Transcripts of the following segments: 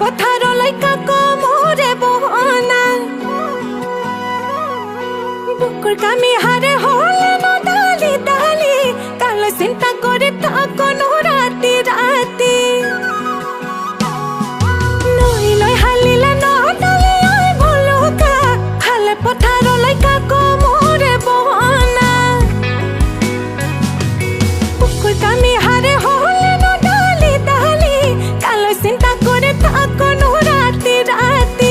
পথাৰলৈ কাক মোৰে বহনা বুকুৰ কামি হাৰে হলে নদালি দালি কালৈ চিন্তা কৰি থাকনো ৰাতি ৰাতি নৈলৈ হালিলে নদালি ঐ ভলুকা খালে পথাৰলৈ কাক মোৰে বহনা বুকুৰ কামি হাৰে হলে নদালি দালি কালৈ চিন্তা কৰি থাকনো ৰাতি ৰাতি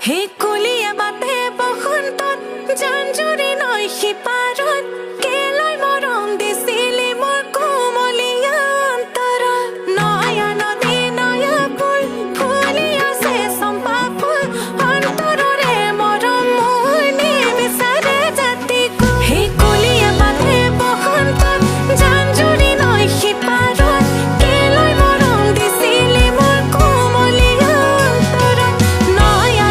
Hey, kuliya bate bosontot, janjuri noi hiparon, keloi morom disili mor kumoliya antara. Noya nodi noya pul, puliya se sompa pul, antarore morom muni bisare jati ko. Hey, kuliya bate bosontot, janjuri noi hiparon, keloi morom disili mor kumoliya antara. Noya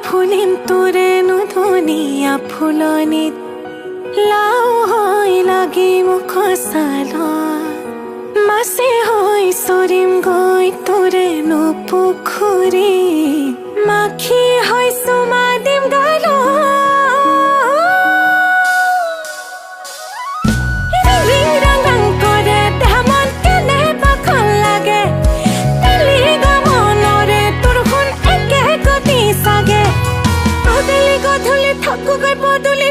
ফুলিম তোৰে নধুনীয়া ফুলনিত লাও হৈ লাগি মুখ চালত মাছে হৈ চৰিম গৈ তোৰে পুখুৰী মাখি হৈ চুমা দিম গালত ৰিং ৰাং ৰাং কৰে দেহা মন কেনে পাখল লাগে তেলি গমনৰে তোৰ শুন একে গতি চাগে গধূলি থাকোগৈ পদূলি